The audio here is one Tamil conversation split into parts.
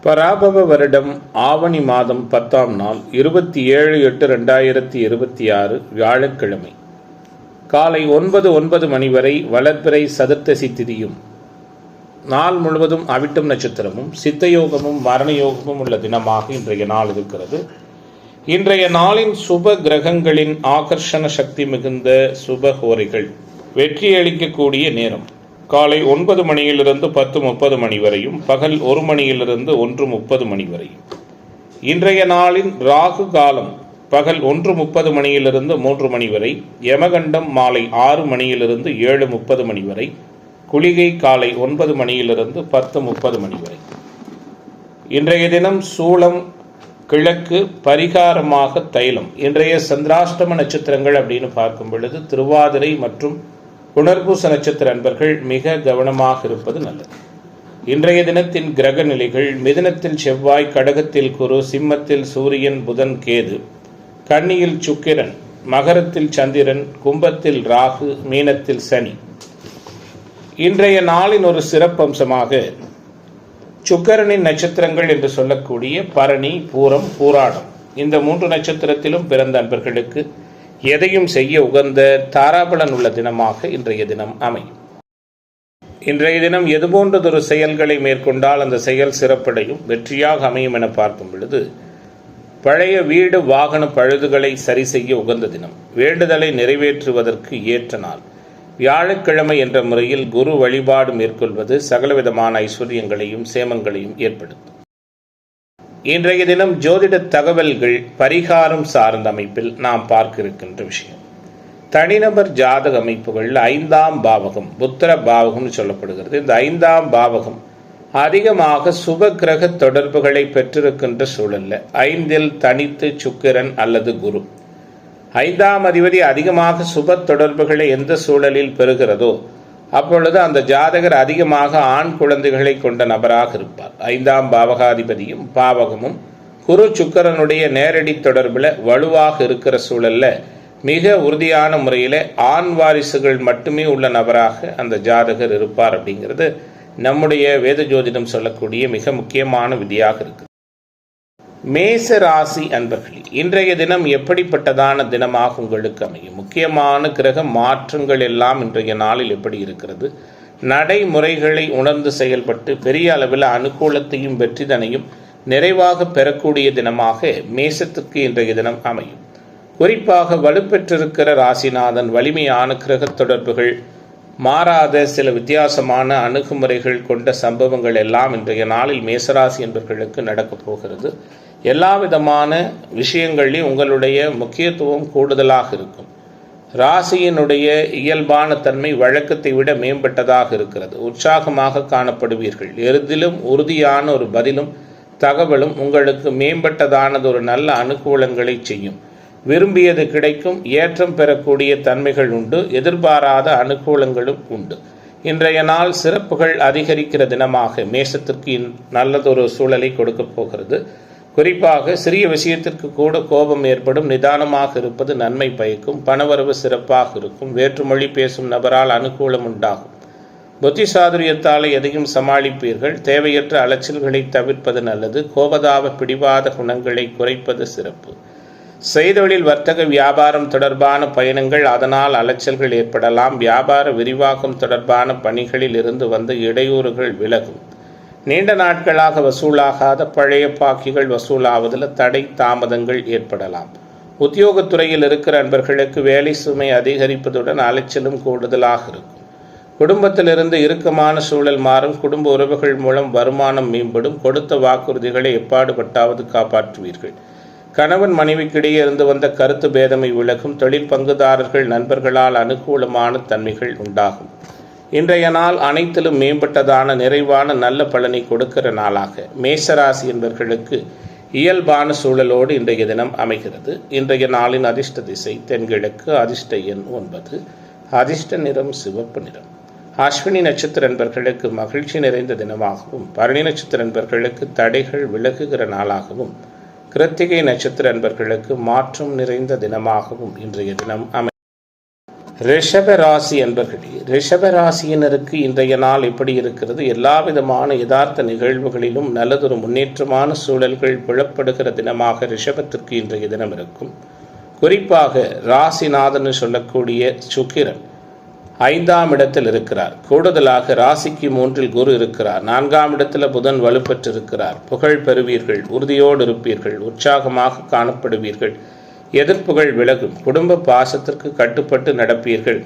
பராபவ வருடம் ஆவணி மாதம் 10ஆம் நாள் 27/8/2026 வியாழக்கிழமை காலை 9:09 மணி வரை வளர்பிறை சதுர்த்தசி திதியும் நாள் முழுவதும் அவிட்டம் நட்சத்திரமும் சித்தயோகமும் மரணயோகமும் உள்ள தினமாக இன்றைய நாள் இருக்கிறது. இன்றைய நாளின் சுப கிரகங்களின் ஆகர்ஷண சக்தி மிகுந்த சுபஹோரைகள் வெற்றியளிக்கக்கூடிய நேரம் காலை 9 மணியிலிருந்து 10:30 மணி வரையும், பகல் 1 மணியிலிருந்து 1:30 மணி வரையும். இன்றைய நாளின் ராகு காலம் பகல் 1:30 மணியிலிருந்து 3 மணி வரை, யமகண்டம் மாலை 6 மணியிலிருந்து 7:30 மணி வரை, குளிகை காலை 9 மணியிலிருந்து 10:30 மணி வரை. இன்றைய தினம் சூளம் கிழக்கு, பரிகாரமாக தைலம். இன்றைய சந்திராஷ்டம நட்சத்திரங்கள் அப்படின்னு பார்க்கும் பொழுது திருவாதிரை மற்றும் புனர்பூச நட்சத்திர அன்பர்கள் மிக கவனமாக இருப்பது நல்லது. இன்றைய தினத்தின் கிரக நிலைகள்: மிதுனத்தில் செவ்வாய், கடகத்தில் குரு, சிம்மத்தில் சூரியன், புதன், கேது, கன்னியில் சுக்கிரன், மகரத்தில் சந்திரன், கும்பத்தில் ராகு, மீனத்தில் சனி. இன்றைய நாளின் ஒரு சிறப்பம்சமாக சுக்கிரனின் நட்சத்திரங்கள் என்று சொல்லக்கூடிய பரணி, பூரம், பூராடம் இந்த 3 நட்சத்திரத்திலும் பிறந்த அன்பர்களுக்கு எதையும் செய்ய உகந்த தாராபலன் உள்ள தினமாக இன்றைய தினம் அமையும். இன்றைய தினம் எதுபோன்றதொரு செயல்களை மேற்கொண்டால் அந்த செயல் சிறப்படையும் வெற்றியாக அமையும் என பார்க்கும் பொழுது, பழைய வீடு வாகன பழுதுகளை சரி செய்ய உகந்த தினம், வேண்டுதலை நிறைவேற்றுவதற்கு ஏற்ற நாள். வியாழக்கிழமை என்ற முறையில் குரு வழிபாடு மேற்கொள்வது சகலவிதமான ஐஸ்வர்யங்களையும் சேமங்களையும் ஏற்படுத்தும். இன்றைய தினம் ஜோதிட தகவல்கள் பரிகாரம் சார்ந்த அமைப்பில் நாம் பார்க்க இருக்கின்ற விஷயம், தனிநபர் ஜாதக அமைப்புகள் 5ஆம் பாவகம் புத்திர பாவகம் சொல்லப்படுகிறது. இந்த 5ஆம் பாவகம் அதிகமாக சுப கிரக தொடர்புகளை பெற்றிருக்கின்ற சூழல்ல 5இல் தனித்து சுக்கிரன் அல்லது குரு, 5ஆம் அதிபதி அதிகமாக சுப தொடர்புகளை எந்த சூழலில் பெறுகிறதோ அப்பொழுது அந்த ஜாதகர் அதிகமாக ஆண் குழந்தைகளை கொண்ட நபராக இருப்பார். 5ஆம் பாவகாதிபதியும் பாவகமும் குரு சுக்கிரனுடைய நேரடி தொடர்பில் வலுவாக இருக்கிற சூழல்ல மிக உறுதியான முறையில் ஆண் வாரிசுகள் மட்டுமே உள்ள நபராக அந்த ஜாதகர் இருப்பார். அப்படிங்கிறது நம்முடைய வேத ஜோதிடம் சொல்லக்கூடிய மிக முக்கியமான விதியாக இருக்கு. மேச ராசி அன்பர்களே, இன்றைய தினம் எப்படிப்பட்டதான தினமாக உங்களுக்கு அமையும்? முக்கியமான கிரக மாற்றங்கள் எல்லாம் இன்றைய நாளில் எப்படி இருக்கிறது? நடைமுறைகளை உணர்ந்து செயல்பட்டு பெரிய அளவில் அனுகூலத்தையும் வெற்றிதனையும் நிறைவாக பெறக்கூடிய தினமாக மேசத்துக்கு இன்றைய தினம் அமையும். குறிப்பாக வலுப்பெற்றிருக்கிற ராசிநாதன், வலிமையான கிரக தொடர்புகள், மாறாத சில வித்தியாசமான அணுகுமுறைகள் கொண்ட சம்பவங்கள் எல்லாம் இன்றைய நாளில் மேசராசி என்பவர்களுக்கு நடக்கப் போகிறது. எல்லா விதமான விஷயங்களிலும் உங்களுடைய முக்கியத்துவம் கூடுதலாக இருக்கும். ராசியினுடைய இயல்பான தன்மை வழக்கத்தை விட மேம்பட்டதாக இருக்கிறது. உற்சாகமாக காணப்படுவீர்கள். எதிலும் உறுதியான ஒரு பதிலும் தகவலும் உங்களுக்கு மேம்பட்டதானது ஒரு நல்ல அனுகூலங்களை செய்யும். விரும்பியது கிடைக்கும். ஏற்றம் பெறக்கூடிய தன்மைகள் உண்டு. எதிர்பாராத அனுகூலங்களும் உண்டு. இன்றைய நாள் சிறப்புகள் அதிகரிக்கிற தினமாக மேசத்திற்கு நல்லதொரு சூழலை கொடுக்க போகிறது. குறிப்பாக சிறிய விஷயத்திற்கு கூட கோபம் ஏற்படும். நிதானமாக இருப்பது நன்மை பயக்கும். பணவரவு சிறப்பாக இருக்கும். வேற்றுமொழி பேசும் நபரால் அனுகூலம் உண்டாகும். புத்தி சாதுரியத்தால் எதையும் சமாளிப்பீர்கள். தேவையற்ற அலைச்சல்களை தவிர்ப்பது நல்லது. கோபதாப பிடிவாத குணங்களை குறைப்பது சிறப்பு. செய்தொழில், வர்த்தக, வியாபாரம் தொடர்பான பயணங்கள், அதனால் அலைச்சல்கள் ஏற்படலாம். வியாபார விரிவாக்கம் தொடர்பான பணிகளில் இருந்து வந்த இடையூறுகள் விலகும். நீண்ட நாட்களாக வசூலாகாத பழைய பாக்கிகள் வசூலாவதில் தடை தாமதங்கள் ஏற்படலாம். உத்தியோகத்துறையில் இருக்கிற அன்பர்களுக்கு வேலை சுமை அதிகரிப்பதுடன் அலைச்சலும் கூடுதலாக இருக்கும். குடும்பத்திலிருந்து இறுக்கமான சூழல் மாறும். குடும்ப உறவுகள் மூலம் வருமானம் மேம்படும். கொடுத்த வாக்குறுதிகளை எப்பாடுபட்டாவது காப்பாற்றுவீர்கள். கணவன் மனைவிக்கிடையே இருந்து வந்த கருத்து பேதமை விலகும். தொழில் பங்குதாரர்கள் நண்பர்களால் அனுகூலமான தன்மைகள் உண்டாகும். இன்றைய நாள் அனைத்திலும் மேம்பட்டதான நிறைவான நல்ல பலனை கொடுக்கிற நாளாக மேசராசி என்பவர்களுக்கு இயல்பான சூழலோடு இன்றைய தினம் அமைகிறது. இன்றைய நாளின் அதிர்ஷ்ட திசை தென்கிழக்கு. அதிர்ஷ்ட எண் 9. அதிர்ஷ்ட நிறம் சிவப்பு நிறம். அஸ்வினி நட்சத்திர என்பவர்களுக்கு மகிழ்ச்சி நிறைந்த தினமாகவும், பரணி நட்சத்திர என்பவர்களுக்கு தடைகள் விலகுகிற நாளாகவும், கிருத்திகை நட்சத்திர அன்பர்களுக்கு மாற்றம் நிறைந்த தினமாகவும் இன்றைய தினம் ரிஷப ராசி அன்பர்களே, ரிஷப ராசியினருக்கு இன்றைய நாள் எப்படி இருக்கிறது? எல்லா விதமான யதார்த்த நிகழ்வுகளிலும் நல்லதொரு முன்னேற்றமான சூழல்கள் புலப்படுகிற தினமாக ரிஷபத்திற்கு இன்றைய தினம் இருக்கும். குறிப்பாக ராசிநாதன் சொல்லக்கூடிய சுக்கிரன் 5ஆம் இடத்தில் இருக்கிறார். கூடுதலாக ராசிக்கு 3இல் குரு இருக்கிறார். 4ஆம் இடத்தில் புதன் வலுப்பெற்றிருக்கிறார். புகழ் பெறுவீர்கள், உறுதியோடு இருப்பீர்கள், உற்சாகமாக காணப்படுவீர்கள், எதிர்ப்புகள் விலகும், குடும்ப பாசத்திற்கு கட்டுப்பட்டு நடப்பீர்கள்,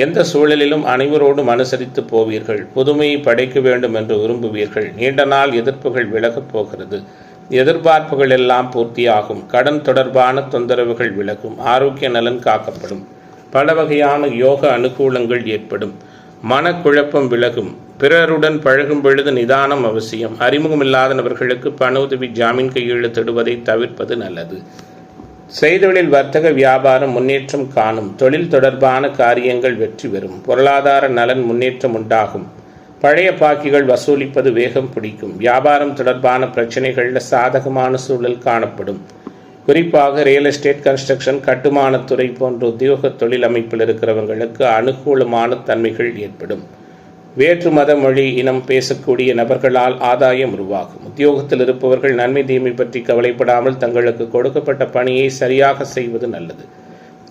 எந்த சூழலிலும் அனைவரோடும் அனுசரித்து போவீர்கள், புதுமையை படைக்க வேண்டும் என்று விரும்புவீர்கள், நீண்ட நாள் எதிர்ப்புகள் விலகப் போகிறது, எதிர்பார்ப்புகள் எல்லாம் பூர்த்தியாகும், கடன் தொடர்பான தொந்தரவுகள் விலகும், ஆரோக்கிய நலன் காக்கப்படும், பல வகையான யோக அனுகூலங்கள் ஏற்படும், மனக்குழப்பம் விலகும், பிறருடன் பழகும் பொழுது நிதானம் அவசியம், அறிமுகமில்லாத நபர்களுக்கு பண உதவி ஜாமீன் கையெழுத்திடுவதை தவிர்ப்பது நல்லது. செய்தொழில் வர்த்தக வியாபாரம் முன்னேற்றம் காணும். தொழில் தொடர்பான காரியங்கள் வெற்றி பெறும். பொருளாதார நலன் முன்னேற்றம் உண்டாகும். பழைய பாக்கிகள் வசூலிப்பது வேகம் பிடிக்கும். வியாபாரம் தொடர்பான பிரச்சனைகளில் சாதகமான சூழல் காணப்படும். குறிப்பாக ரியல் எஸ்டேட், கன்ஸ்ட்ரக்ஷன், கட்டுமானத்துறை போன்ற உத்தியோக தொழில் அமைப்பில் இருக்கிறவங்களுக்கு அனுகூலமான தன்மைகள் ஏற்படும். வேற்று மத மொழி இனம் பேசக்கூடிய நபர்களால் ஆதாயம் உருவாகும். உத்தியோகத்தில் இருப்பவர்கள் நன்மை தீமை பற்றி கவலைப்படாமல் தங்களுக்கு கொடுக்கப்பட்ட பணியை சரியாக செய்வது நல்லது.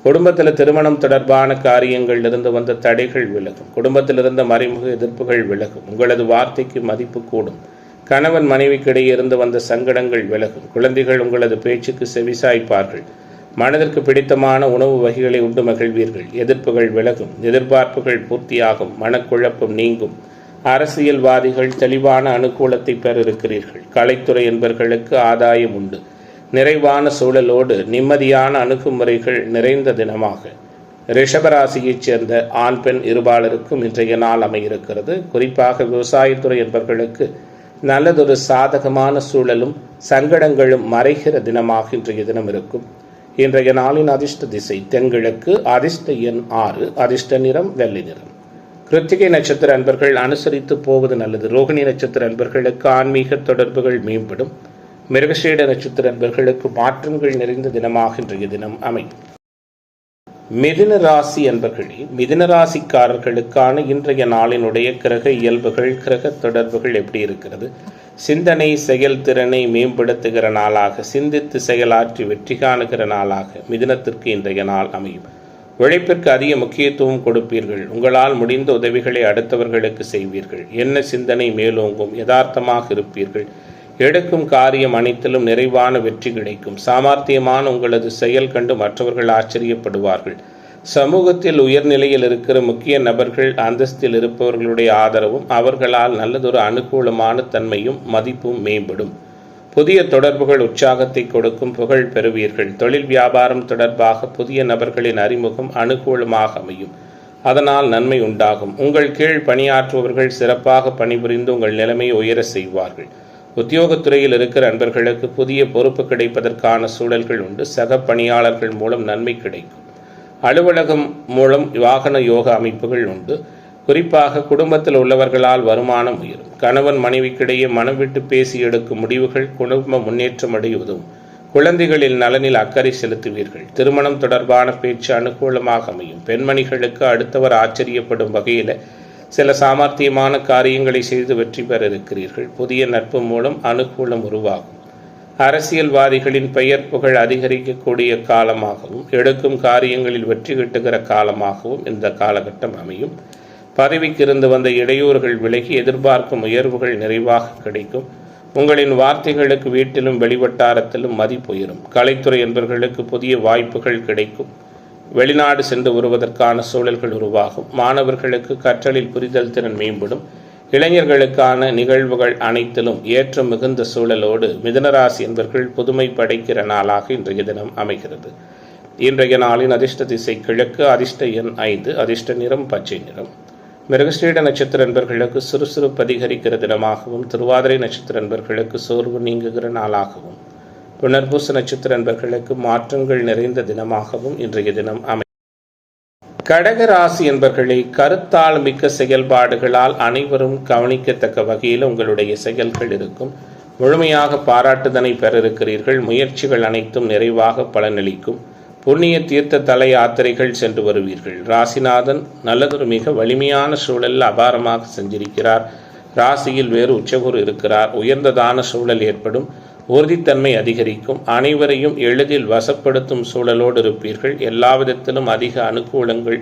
குடும்பத்தில் திருமணம் தொடர்பான காரியங்கள் இருந்து வந்த தடைகள் விலகும். குடும்பத்தில் இருந்த மறைமுக எதிர்ப்புகள் விலகும். உங்களது வார்த்தைக்கு மதிப்பு கூடும். கணவன் மனைவிக்கிடையே இருந்து வந்த சங்கடங்கள் விலகும். குழந்தைகள் உங்களது பேச்சுக்கு செவிசாய்ப்பார்கள். மனதிற்கு பிடித்தமான உணவு வகைகளை உண்டு மகிழ்வீர்கள். எதிர்ப்புகள் விலகும். எதிர்பார்ப்புகள் பூர்த்தியாகும். மனக்குழப்பம் நீங்கும். அரசியல்வாதிகள் தெளிவான அனுகூலத்தை பெற இருக்கிறீர்கள். கலைத்துறை என்பவர்களுக்கு ஆதாயம் உண்டு. நிறைவான சூழலோடு நிம்மதியான அணுகுமுறைகள் நிறைந்த தினமாக ரிஷபராசியைச் சேர்ந்த ஆண் பெண் இருபாலருக்கும் இன்றைய நாள் அமையிருக்கிறது. குறிப்பாக விவசாயத்துறை என்பவர்களுக்கு நல்லதொரு சாதகமான சூழலும் சங்கடங்களும் மறைகிற தினமாக இன்றைய தினம் இருக்கும். இன்றைய நாளின் அதிர்ஷ்ட திசை தென்கிழக்கு. அதிர்ஷ்ட எண் 6. அதிர்ஷ்ட நிறம் வெள்ளை நிறம். கிருத்திகை நட்சத்திர அன்பர்கள் அனுசரித்து போவது நல்லது. ரோகிணி நட்சத்திர அன்பர்களுக்கு ஆன்மீக தொடர்புகள் மேம்படும். மிருகசீட நட்சத்திர அன்பர்களுக்கு மாற்றங்கள் நிறைந்த தினமாக இன்றைய தினம் அமையும். மிதுன ராசி அன்பர்களே, மிதுன ராசிக்காரர்களுக்கான இன்றைய நாளினுடைய கிரக இயல்புகள், கிரக தொடர்புகள் எப்படி இருக்கிறது? சிந்தனை செயல்திறனை மேம்படுத்துகிற நாளாக, சிந்தித்து செயலாற்றி வெற்றி காணுகிற நாளாக மிதுனத்திற்கு இன்றைய நாள் அமையும். உழைப்பிற்கு அதிக முக்கியத்துவம் கொடுப்பீர்கள். உங்களால் முடிந்த உதவிகளை அடுத்தவர்களுக்கு செய்வீர்கள். என்ன சிந்தனை மேலோங்கும். யதார்த்தமாக இருப்பீர்கள். எடுக்கும் காரியம் அனைத்திலும் நிறைவான வெற்றி கிடைக்கும். சாமர்த்தியமான உங்களது செயல் கண்டு மற்றவர்கள் ஆச்சரியப்படுவார்கள். சமூகத்தில் உயர்நிலையில் இருக்கிற முக்கிய நபர்கள், அந்தஸ்தில் இருப்பவர்களுடைய ஆதரவும் அவர்களால் நல்லதொரு அனுகூலமான தன்மையும் மதிப்பும் மேம்படும். புதிய தொடர்புகள் உற்சாகத்தை கொடுக்கும். புகழ் பெறுவீர்கள். தொழில் வியாபாரம் தொடர்பாக புதிய நபர்களின் அறிமுகம் அனுகூலமாக அமையும். அதனால் நன்மை உண்டாகும். உங்கள் கீழ் பணியாற்றுபவர்கள் சிறப்பாக பணிபுரிந்து உங்கள் நிலைமையை உயர செய்வார்கள். உத்தியோகத்துறையில் இருக்கிற அன்பர்களுக்கு புதிய பொறுப்பு கிடைப்பதற்கான சூழல்கள் உண்டு. சக பணியாளர்கள் மூலம் நன்மை கிடைக்கும். அலுவலகம் மூலம் வாகன யோக அமைப்புகள் உண்டு. குறிப்பாக குடும்பத்தில் உள்ளவர்களால் வருமானம் உயரும். கணவன் மனைவிக்கிடையே மனம் விட்டு பேசி எடுக்கும் முடிவுகள் குடும்ப முன்னேற்றம் அடைய உதவும். குழந்தைகளின் நலனில் அக்கறை செலுத்துவீர்கள். திருமணம் தொடர்பான பேச்சு அனுகூலமாக அமையும். பெண்மணிகளுக்கு அடுத்தவர் ஆச்சரியப்படும் வகையில் சில சாமர்த்தியமான காரியங்களை செய்து வெற்றி பெற இருக்கிறீர்கள். புதிய நட்பு மூலம் அனுகூலம் உருவாகும். அரசியல்வாதிகளின் பெயர் புகழ் அதிகரிக்கக்கூடிய காலமாகவும் எடுக்கும் காரியங்களில் வெற்றி கிட்டுகிற காலமாகவும் இந்த காலகட்டம் அமையும். பதவிக்கு இருந்து வந்த இடையூறுகள் விலகி எதிர்பார்க்கும் உயர்வுகள் நிறைவாக கிடைக்கும். உங்களின் வார்த்தைகளுக்கு வீட்டிலும் வெளிவட்டாரத்திலும் மதிப்பு உயரும். கலைத்துறை என்பவர்களுக்கு புதிய வாய்ப்புகள் கிடைக்கும். வெளிநாடு சென்று வருவதற்கான சூழல்கள் உருவாகும். மாணவர்களுக்கு கற்றலில் புரிதல் திறன் மேம்படும். இளைஞர்களுக்கான நிகழ்வுகள் அனைத்திலும் ஏற்றம் மிகுந்த சூழலோடு மிதுனராசி என்பவர்கள் புதுமை படைக்கிற நாளாக இன்றைய தினம் அமைகிறது. இன்றைய நாளின் அதிர்ஷ்ட திசை கிழக்கு. அதிர்ஷ்ட எண் 5. அதிர்ஷ்ட நிறம் பச்சை நிறம். மிருகஸ்ரீட நட்சத்திர அன்பர்களுக்கு சுறுசுறுப்பு அதிகரிக்கிற தினமாகவும், திருவாதிரை நட்சத்திர அன்பர்களுக்கு சோர்வு நீங்குகிற நாளாகவும், புனர்பூச நட்சத்திர அன்பர்களுக்கு மாற்றங்கள் நிறைந்த தினமாகவும் இன்றைய தினம் அமை. கடக ராசி என்பவர்களை கருத்தால் மிக்க செயல்பாடுகளால் அனைவரும் கவனிக்கத்தக்க வகையில் உங்களுடைய செயல்கள் இருக்கும். முழுமையாக பாராட்டுதனை பெற இருக்கிறீர்கள். முயற்சிகள் அனைத்தும் நிறைவாக பலனளிக்கும். புண்ணிய தீர்த்த தல யாத்திரைகள் சென்று வருவீர்கள். ராசிநாதன் நல்லதொரு மிக வலிமையான சூழலில் அபாரமாக செஞ்சிருக்கிறார். ராசியில் வேறு உச்சகுரு இருக்கிறார். உயர்ந்ததான சூழல் ஏற்படும். உறுதித்தன்மை அதிகரிக்கும். அனைவரையும் எளிதில் வசப்படுத்தும் சூழலோடு இருப்பீர்கள். எல்லா விதத்திலும் அதிக அனுகூலங்கள்,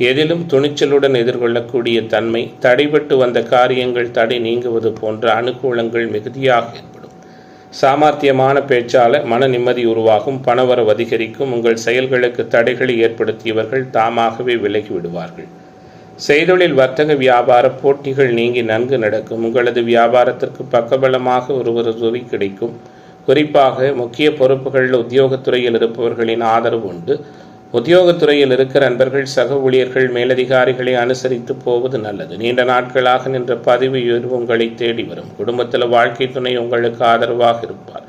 எதிலும் துணிச்சலுடன் எதிர்கொள்ளக்கூடிய தன்மை, தடைபட்டு வந்த காரியங்கள் தடை நீங்குவது போன்ற அனுகூலங்கள் மிகுதியாக ஏற்படும். சாமர்த்தியமான பேச்சால மன நிம்மதி உருவாகும். பணவரவு அதிகரிக்கும். உங்கள் செயல்களுக்கு தடைகளை ஏற்படுத்தியவர்கள் தாமாகவே விலகி விடுவார்கள். செய்தொழில் வர்த்தக வியாபார போட்டிகள் நீங்கி நன்கு நடக்கும். உங்களது வியாபாரத்திற்கு பக்கபலமாக ஒருவர் உதவி கிடைக்கும். குறிப்பாக முக்கிய பொறுப்புகளில் உத்தியோகத்துறையில் இருப்பவர்களின் ஆதரவு உண்டு. உத்தியோகத்துறையில் இருக்கிற நண்பர்கள், சக ஊழியர்கள், மேலதிகாரிகளை அனுசரித்து போவது நல்லது. நீண்ட நாட்களாக நின்ற பதவி உயர்வு உங்களை தேடி வரும். குடும்பத்தில் வாழ்க்கை துணை உங்களுக்கு ஆதரவாக இருப்பார்.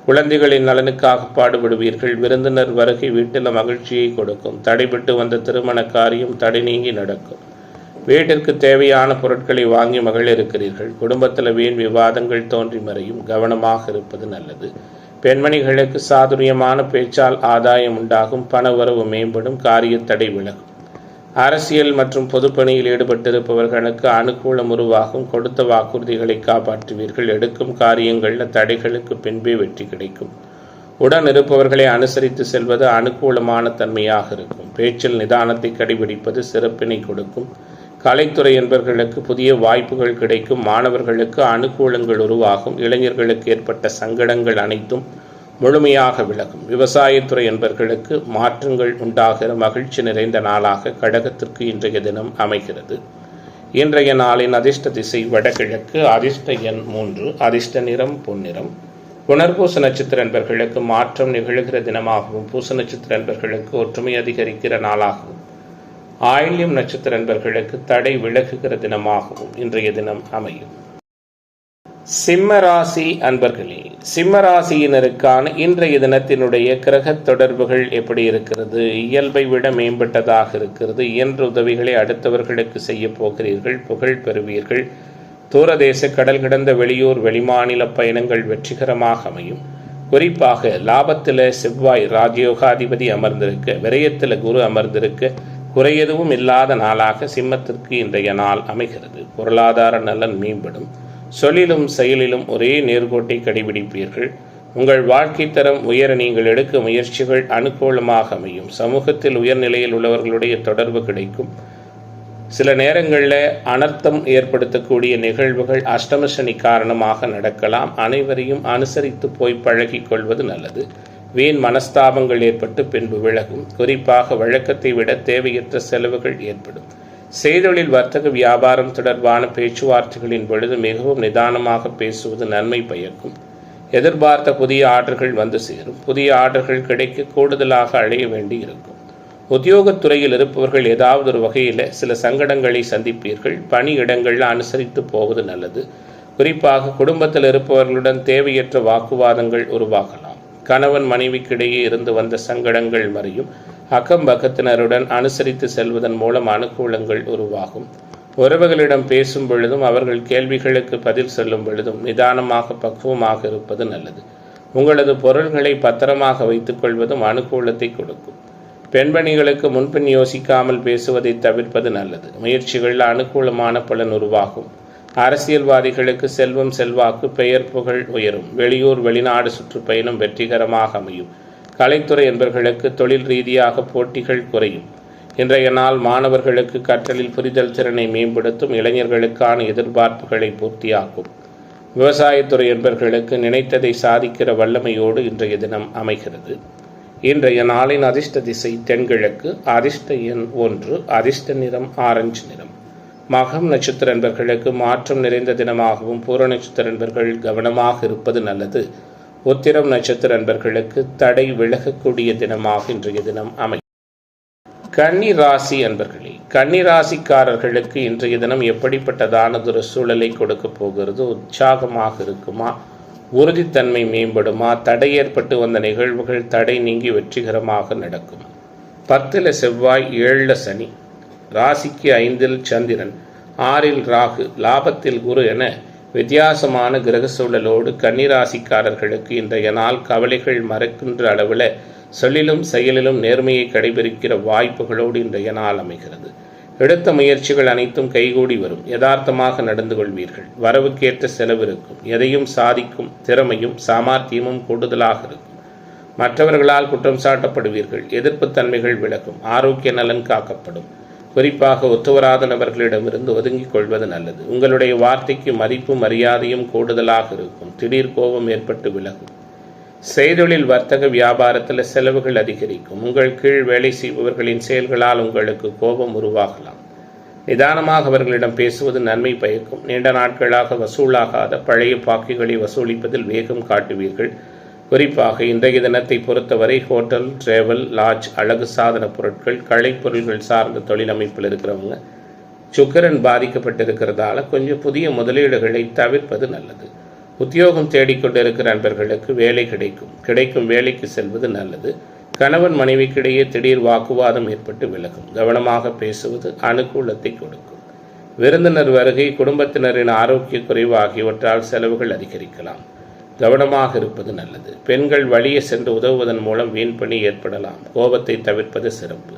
குழந்தைகளின் நலனுக்காக பாடுபடுவீர்கள். விருந்தினர் வருகை வீட்டில் மகிழ்ச்சியை கொடுக்கும். தடைபட்டு வந்த திருமண காரியம் தடை நீங்கி நடக்கும். வீட்டிற்கு தேவையான பொருட்களை வாங்கி மகிழ இருக்கிறீர்கள். குடும்பத்தில் வீண் விவாதங்கள் தோன்றி மறையும். கவனமாக இருப்பது நல்லது. பெண்மணிகளுக்கு சாதுரியமான பேச்சால் ஆதாயம் உண்டாகும். பணவரவு மேம்படும். காரிய தடை விலகும். அரசியல் மற்றும் பொதுப்பணியில் ஈடுபட்டிருப்பவர்களுக்கு அனுகூலம் உருவாகும். கொடுத்த வாக்குறுதிகளை காப்பாற்றுவீர்கள். எடுக்கும் காரியங்களில் தடைகளுக்கு பின்பே வெற்றி கிடைக்கும். உடன் இருப்பவர்களை அனுசரித்து செல்வது அனுகூலமான தன்மையாக இருக்கும். பேச்சில் நிதானத்தை கடைபிடிப்பது சிறப்பினை கொடுக்கும். கலைத்துறை என்பவர்களுக்கு புதிய வாய்ப்புகள் கிடைக்கும். மாணவர்களுக்கு அனுகூலங்கள் உருவாகும். இளைஞர்களுக்கு ஏற்பட்ட சங்கடங்கள் அனைத்தும் முழுமையாக விலகும். விவசாயத்துறை என்பவர்களுக்கு மாற்றங்கள் உண்டாகிற மகிழ்ச்சி நிறைந்த நாளாக கடகத்திற்கு இன்றைய தினம் அமைகிறது. இன்றைய நாளின் அதிர்ஷ்ட திசை வடகிழக்கு. அதிர்ஷ்ட எண் 3. அதிர்ஷ்ட நிறம் பொன்னிறம். புனர்பூச நட்சத்திர என்பவர்களுக்கு மாற்றம் நிகழ்கிற தினமாகவும், பூச நட்சத்திர என்பவர்களுக்கு ஒற்றுமை அதிகரிக்கிற நாளாகவும், ஆயில்யம் நட்சத்திர என்பவர்களுக்கு தடை விலகுகிற தினமாகவும் இன்றைய தினம் அமையும். சிம்மராசி அன்பர்களே, சிம்மராசியினருக்கான இன்றைய தினத்தினுடைய கிரக தொடர்புகள் எப்படி இருக்கிறது? இயல்பை விட மேம்பட்டதாக இருக்கிறது. இயன்ற உதவிகளை அடுத்தவர்களுக்கு செய்ய போகிறீர்கள். புகழ் பெறுவீர்கள். தூரதேச கடல் கடந்த வெளியூர் வெளிமாநில பயணங்கள் வெற்றிகரமாக அமையும். குறிப்பாக லாபத்தில் செவ்வாய் ராஜயோகாதிபதி அமர்ந்திருக்க, விரயத்தில் குரு அமர்ந்திருக்க, குறை எதுவும் இல்லாத நாளாக சிம்மத்திற்கு இன்றைய நாள் அமைகிறது. பொருளாதார நலன் மேம்படும். சொல்லிலும் செயலிலும் ஒரே நேர்கோட்டை கடைபிடிப்பீர்கள். உங்கள் வாழ்க்கை தரம் உயர நீங்கள் எடுக்கும் முயற்சிகள் அனுகூலமாக அமையும். சமூகத்தில் உயர்நிலையில் உள்ளவர்களுடைய தொடர்பு கிடைக்கும். சில நேரங்களில் அனர்த்தம் ஏற்படுத்தக்கூடிய நிகழ்வுகள் அஷ்டமசனி காரணமாக நடக்கலாம். அனைவரையும் அனுசரித்து போய் பழகி கொள்வது நல்லது. வீண் மனஸ்தாபங்கள் ஏற்பட்டு பின்பு விலகும். குறிப்பாக வழக்கத்தை விட தேவையற்ற செலவுகள் ஏற்படும். செய்தொழில் வர்த்தக வியாபாரம் தொடர்பான பேச்சுவார்த்தைகளின் பொழுது மிகவும் நிதானமாக பேசுவது நன்மை பயக்கும். எதிர்பார்த்த புதிய ஆர்டர்கள் வந்து சேரும். புதிய ஆர்டர்கள் கிடைக்க கூடுதலாக அழைய வேண்டி இருக்கும். உத்தியோகத்துறையில் இருப்பவர்கள் ஏதாவது ஒரு வகையில் சில சங்கடங்களை சந்திப்பீர்கள். பணியிடங்களில் அனுசரித்து போவது நல்லது. குறிப்பாக குடும்பத்தில் இருப்பவர்களுடன் தேவையற்ற வாக்குவாதங்கள் உருவாகலாம். கணவன் மனைவிக்கிடையே இருந்து வந்த சங்கடங்கள் மறையும். அக்கம் பக்கத்தினருடன் அனுசரித்து செல்வதன் மூலம் அனுகூலங்கள் உருவாகும். உறவுகளிடம் பேசும் பொழுதும் அவர்கள் கேள்விகளுக்கு பதில் சொல்லும் பொழுதும் நிதானமாக பக்குவமாக இருப்பது நல்லது. உங்களது பொருள்களை பத்திரமாக வைத்துக் கொள்வதும் அனுகூலத்தை கொடுக்கும். பெண்மணிகளுக்கு முன்பின் யோசிக்காமல் பேசுவதை தவிர்ப்பது நல்லது. முயற்சிகளில் அனுகூலமான பலன் உருவாகும். அரசியல்வாதிகளுக்கு செல்வம் செல்வாக்கு பெயர் புகழ் உயரும். வெளியூர் வெளிநாடு சுற்றுப்பயணம் வெற்றிகரமாக அமையும். கலைத்துறை என்பவர்களுக்கு தொழில் ரீதியாக போட்டிகள் குறையும். இன்றைய நாள் மாணவர்களுக்கு கற்றலில் புரிதல் திறனை மேம்படுத்தும். இளைஞர்களுக்கான எதிர்பார்ப்புகளை பூர்த்தியாக்கும். விவசாயத்துறை என்பவர்களுக்கு நினைத்ததை சாதிக்கிற வல்லமையோடு இன்றைய தினம் அமைகிறது. இன்றைய நாளின் அதிர்ஷ்ட திசை தென்கிழக்கு. அதிர்ஷ்ட எண் 1. அதிர்ஷ்ட நிறம் ஆரஞ்சு நிறம். மகம் நட்சத்திர என்பவர்களுக்கு மாற்றம் நிறைந்த தினமாகவும், பூர நட்சத்திர என்பவர்கள் கவனமாக இருப்பது நல்லது. உத்திரம் நட்சத்திர என்பவர்களுக்கு தடை விலகக்கூடிய தினமாக இன்றைய தினம் அமையும். கன்னி ராசி அன்பர்களே, கன்னி ராசிக்காரர்களுக்கு இன்றைய தினம் எப்படிப்பட்டதானதொரு சூழலை கொடுக்க போகிறது? உற்சாகமாக இருக்குமா? உறுதித்தன்மை மேம்படுமா? தடை ஏற்பட்டு வந்த நிகழ்வுகள் தடை நீங்கி வெற்றிகரமாக நடக்கும். 10ல் செவ்வாய், 7ல் சனி, ராசிக்கு 5ல் சந்திரன், 6ல் ராகு, லாபத்தில் குரு என வித்தியாசமான கிரக சூழலோடு கன்னிராசிக்காரர்களுக்கு இன்றைய நாள் கவலைகள் மறக்கின்ற அளவில் சொல்லிலும் செயலிலும் நேர்மையை கடைபிடிக்கிற வாய்ப்புகளோடு இன்றைய நாள் அமைகிறது. எடுத்த முயற்சிகள் அனைத்தும் கைகூடி வரும். யதார்த்தமாக நடந்து கொள்வீர்கள். வரவுக்கேற்ற செலவு இருக்கும். எதையும் சாதிக்கும் திறமையும் சாமர்த்தியமும் கூடுதலாக இருக்கும். மற்றவர்களால் குற்றம் சாட்டப்படுவீர்கள். எதிர்ப்பு தன்மைகள் விலகும். ஆரோக்கிய நலன் காக்கப்படும். குறிப்பாக ஒத்துவராத நபர்களிடமிருந்து ஒதுங்கிக் கொள்வது நல்லது. உங்களுடைய வார்த்தைக்கு மதிப்பும் மரியாதையும் கூடுதலாக இருக்கும். திடீர் கோபம் ஏற்பட்டு விலகும். செய்தொழில் வர்த்தக வியாபாரத்தில் செலவுகள் அதிகரிக்கும். உங்கள் கீழ் வேலை செய்பவர்களின் செயல்களால் உங்களுக்கு கோபம் உருவாகலாம். நிதானமாக அவர்களிடம் பேசுவது நன்மை பயக்கும். நீண்ட நாட்களாக வசூலாகாத பழைய பாக்கிகளை வசூலிப்பதில் வேகம் காட்டுவீர்கள். குறிப்பாக இன்றைய தினத்தை பொறுத்தவரை ஹோட்டல், டிராவல், லாட்ஜ், அழகு சாதன பொருட்கள், கலைப்பொருள்கள் சார்ந்த தொழில் அமைப்பில் இருக்கிறவங்க சுக்கிரன் பாதிக்கப்பட்டிருக்கிறதால கொஞ்சம் புதிய முதலீடுகளை தவிர்ப்பது நல்லது. உத்தியோகம் தேடிக்கொண்டிருக்கிற நண்பர்களுக்கு வேலை கிடைக்கும் வேலைக்கு செல்வது நல்லது. கணவன் மனைவிக்கிடையே திடீர் வாக்குவாதம் ஏற்பட்டு விலகும். கவனமாக பேசுவது அனுகூலத்தை கொடுக்கும். விருந்தினர் வருகை, குடும்பத்தினரின் ஆரோக்கிய குறைவு ஆகியவற்றால் செலவுகள் அதிகரிக்கலாம். கவனமாக இருப்பது நல்லது. பெண்கள் வழியே சென்று உதவுவதன் மூலம் வீண்பணி ஏற்படலாம். கோபத்தை தவிர்ப்பது சிறப்பு.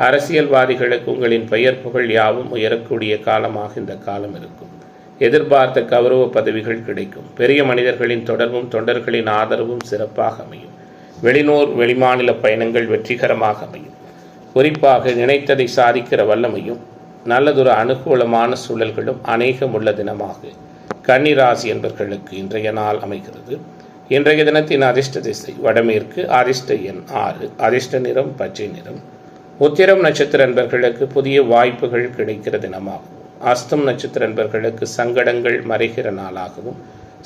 அரசியல்வாதிகளுக்கு உங்களின் பெயர் புகழ் யாவும் உயரக்கூடிய காலமாக இந்த காலம் இருக்கும். எதிர்பார்த்த கௌரவ பதவிகள் கிடைக்கும். பெரிய மனிதர்களின் தொடர்பும் தொண்டர்களின் ஆதரவும் சிறப்பாக அமையும். வெளிமாநில பயணங்கள் வெற்றிகரமாக அமையும். குறிப்பாக நினைத்ததை சாதிக்கிற வல்லமையும் நல்லதொரு அனுகூலமான சூழல்களும் அநேகம் உள்ள தினமாக கன்னிராசி என்பவர்களுக்கு இன்றைய நாள் அமைகிறது. இன்றைய தினத்தின் அதிர்ஷ்ட திசை வடமேற்கு. அதிர்ஷ்ட எண் 6. அதிர்ஷ்ட நிறம் பச்சை நிறம். உத்திரம் நட்சத்திர என்பவர்களுக்கு புதிய வாய்ப்புகள் கிடைக்கிற தினமாகும். அஸ்தம் நட்சத்திர என்பவர்களுக்கு சங்கடங்கள் மறைகிற நாளாகவும்,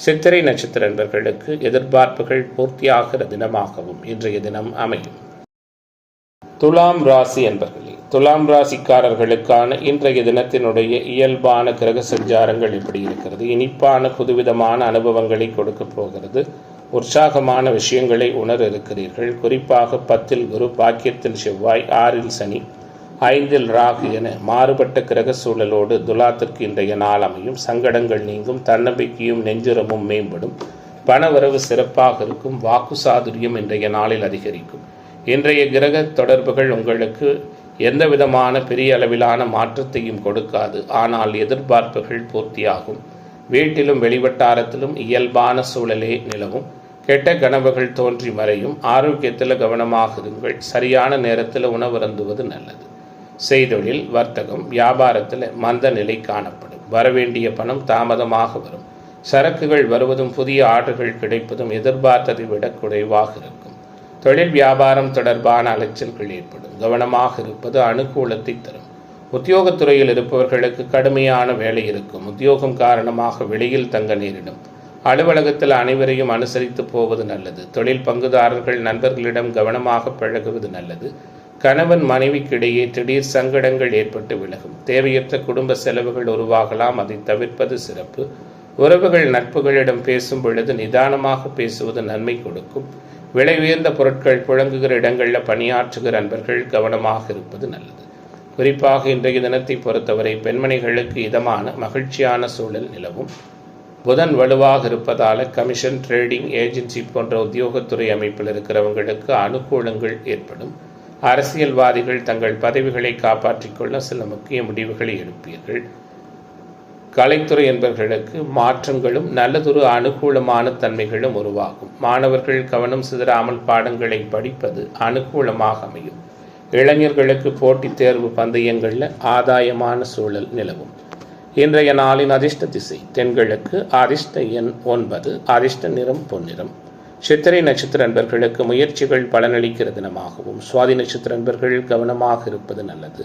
சித்திரை நட்சத்திர என்பவர்களுக்கு எதிர்பார்ப்புகள் பூர்த்தியாகிற தினமாகவும் இன்றைய தினம் அமையும். துலாம் ராசி என்பர்களே, துலாம் ராசிக்காரர்களுக்கான இன்றைய தினத்தினுடைய இயல்பான கிரக சஞ்சாரங்கள் எப்படி இருக்கிறது? இனிப்பான புதுவிதமான அனுபவங்களை கொடுக்க போகிறது. உற்சாகமான விஷயங்களை உணர இருக்கிறீர்கள். குறிப்பாக 10 குரு, பாக்கியத்தில் செவ்வாய், 6 சனி, 5 ராகு என மாறுபட்ட கிரக சூழலோடு துலாத்திற்கு இன்றைய நாள் அமையும். சங்கடங்கள் நீங்கும். தன்னம்பிக்கையும் நெஞ்சுரமும் மேம்படும். பணவரவு சிறப்பாக இருக்கும். வாக்கு சாதுரியம் இன்றைய நாளில் அதிகரிக்கும். இன்றைய கிரக தொடர்புகள் உங்களுக்கு எந்த விதமான பெரிய அளவிலான மாற்றத்தையும் கொடுக்காது. ஆனால் எதிர்பார்ப்புகள் பூர்த்தியாகும். வீட்டிலும் வெளிவட்டாரத்திலும் இயல்பான சூழலே நிலவும். கெட்ட கனவுகள் தோன்றி மறையும். ஆரோக்கியத்தில் கவனமாக இருங்கள். சரியான நேரத்தில் உணவருந்துவது நல்லது. செய்தொழில், வர்த்தகம், வியாபாரத்தில் மந்த நிலை காணப்படும். வரவேண்டிய பணம் தாமதமாக வரும். சரக்குகள் வருவதும் புதிய ஆர்டர்கள் கிடைப்பதும் எதிர்பார்த்ததை விட குறைவாக இருக்கும். தொழில் வியாபாரம் தொடர்பான அலைச்சல்கள் ஏற்படும். கவனமாக இருப்பது அனுகூலத்தை தரும். உத்தியோகத்துறையில் இருப்பவர்களுக்கு கடுமையான வேலை இருக்கும். உத்தியோகம் காரணமாக வெளியில் தங்க நேரிடும். அலுவலகத்தில் அனைவரையும் அனுசரித்து போவது நல்லது. தொழில் பங்குதாரர்கள் நண்பர்களிடம் கவனமாக பழகுவது நல்லது. கணவன் மனைவிக்கிடையே திடீர் சங்கடங்கள் ஏற்பட்டு விலகும். தேவையற்ற குடும்ப செலவுகள் உருவாகலாம். அதை தவிர்ப்பது சிறப்பு. உறவுகள் நட்புகளிடம் பேசும் பொழுது நிதானமாக பேசுவது நன்மை கொடுக்கும். விலை உயர்ந்த பொருட்கள் புழங்குகிற இடங்களில் பணியாற்றுகிற நண்பர்கள் கவனமாக இருப்பது நல்லது. குறிப்பாக இன்றைய தினத்தை பொறுத்தவரை பெண்மணிகளுக்கு இதமான மகிழ்ச்சியான சூழல் நிலவும். புதன் வலுவாக இருப்பதால் கமிஷன், ட்ரேடிங், ஏஜென்சி போன்ற உத்தியோகத்துறை அமைப்பில் இருக்கிறவங்களுக்கு அனுகூலங்கள் ஏற்படும். அரசியல்வாதிகள் தங்கள் பதவிகளை காப்பாற்றிக் கொள்ள சில முக்கிய முடிவுகளை எடுப்பீர்கள். கலைத்துறை என்பவர்களுக்கு மாற்றங்களும் நல்லதொரு அனுகூலமான தன்மைகளும் உருவாகும். மாணவர்கள் கவனம் சிதறாமல் பாடங்களை படிப்பது அனுகூலமாக அமையும். இளைஞர்களுக்கு போட்டித் தேர்வு பந்தயங்களில் ஆதாயமான சூழல் நிலவும். இன்றைய நாளின் அதிர்ஷ்ட திசை தென்கிழக்கு. அதிர்ஷ்ட எண் 9. அதிர்ஷ்ட நிறம் பொன்னிறம். சித்திரை நட்சத்திர நண்பர்களுக்கு முயற்சிகள் பலனளிக்கிற தினமாகவும், சுவாதி நட்சத்திர நண்பர்கள் கவனமாக இருப்பது நல்லது.